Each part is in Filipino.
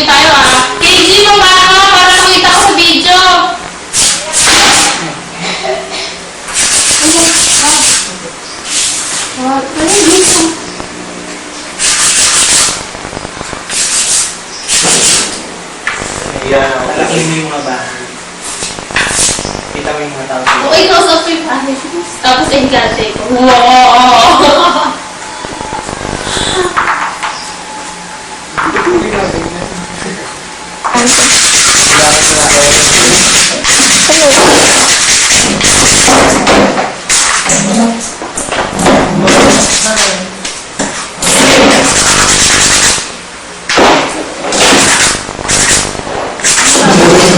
video tayo ah. KG mo ba ako para makita ko sa video? Ayan, malaking mo yung mga bahay. Kita mo yung mga tao. Okay, close up yung bahay. Tapos engate ko. Wow!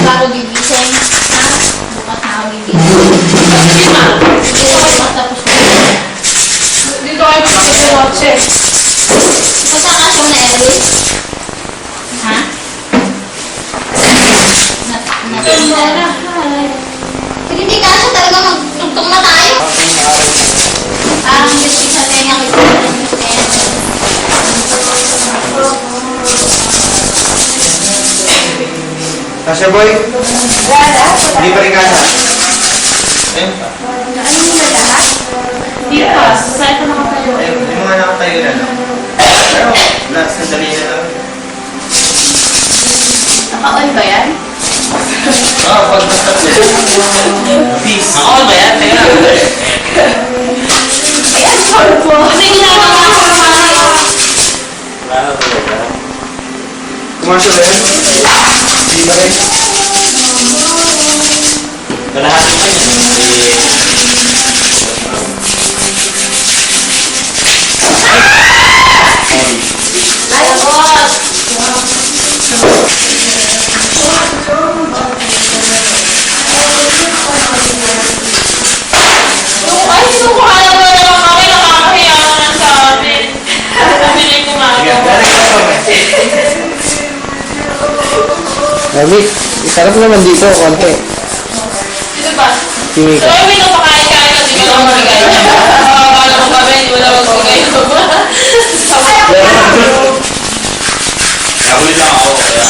Bago gigising, ha? Bukas na ako gigising. Sige ma, hindi ko matapos ko. Dito kayo pa sa kotse. Pagkakasya na Elvis? Ha? Sige, hindi kasya talaga magtugtong na tayo. Parang gusto sa tenga ko yung Kasya boy? Hindi pa rin kasya. Ayun pa. Ano mo na lahat? Hindi pa, saan ka nakatayo? Ayun, yung mga nakatayo na no? Wala, sandali na lang. Naka-on ba yan? Oo, pag basta po. Peace. Naka-on ba yan? Teka lang. Ayan, sorry po. Kasi ginagawa ko naman. Wala na talaga. Kumasya ba yan? Hindi ba rin? Kalahati pa yan. Ay, boss! Ay, sinukuhaan mo naman kami. Nakakahiya naman sa amin. Kami na yung Sige, gumagawa. galing ka pa. Lamig, sarap naman dito, konti. Dito ba? Sige So, ka. may nung pakain-kain kasi ko lang magbigay. Akala ko kami, hindi mo lang magbigay. Nakulit lang ako, kaya...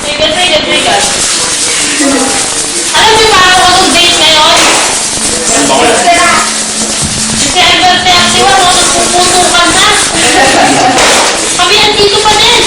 Sige, sige, sige. Alam niyo ba ako anong date ngayon? December 31, ako nagpuputukan na. Kami nandito pa din.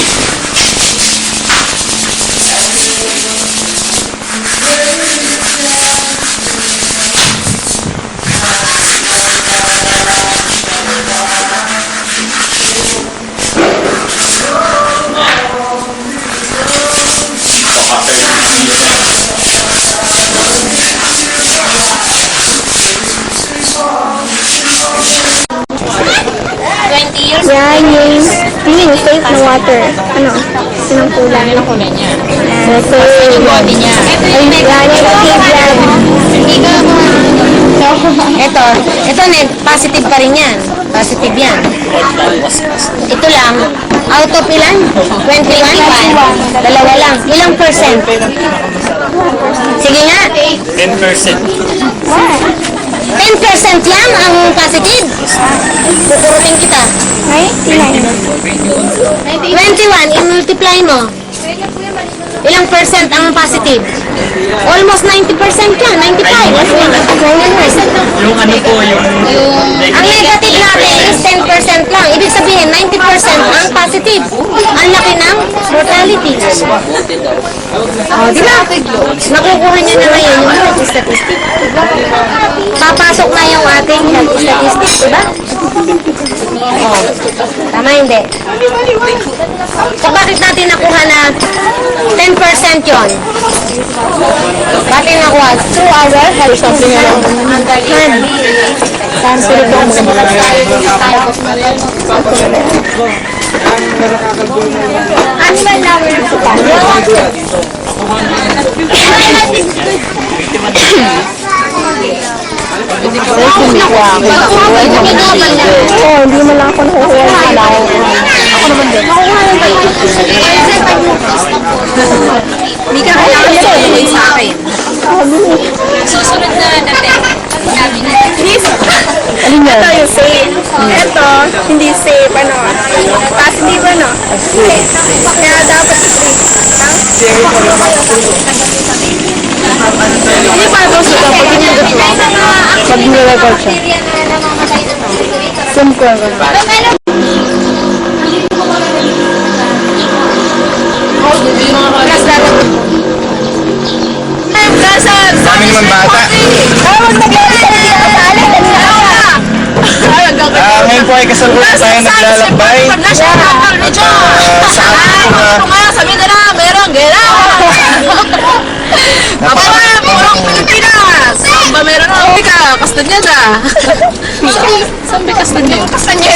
Yan yung safe na water. Ano? Sinang kulang. Ano kulay niya? So, Yung body niya. yan yung Ito net, positive pa rin yan. Positive yan. Ito lang, out of ilan? 21? Dalawa lang. Ilang percent? Sige nga. 10%. 10% lang ang positive. Tuturutin kita. 21, i-multiply mo. Ilang percent ang positive? Almost 90% yan. 95. 90%. Yung ano po, yung... Ang negative natin is 10% lang. Ibig sabihin, 90% ang positive. Ang laki ng mortality. Di ba? Nakukuha niyo na ngayon yung health statistic. Papasok na yung ating health statistic, di ba? Tama hindi? So, bakit natin nakuha na 10% yun? Bakit nakuha? Through our health statistic. Ano ba namin sa hindi mo lang ako nakukuha ng alaw. Ako naman din. Hindi ka kailangan ito sa akin. Susunod na natin. Sabi na. Ito yung safe. Ito, hindi safe, ano. Positive, ano. Kaya dapat Hindi pa ito sa pag pinigot mo. pag nirecord siya. Bacteria na namamatay doon sa refrigerator. Zoom ko. Plus dapat. Kami naman bata. Ngayon po ay kasalukuyan tayo naglalakbay. Sa ating Sabi nila, meron gera. Aba, purong Pilipinas. Ba meron ako ka, Kastanyeda. Sabi Kastanyeda.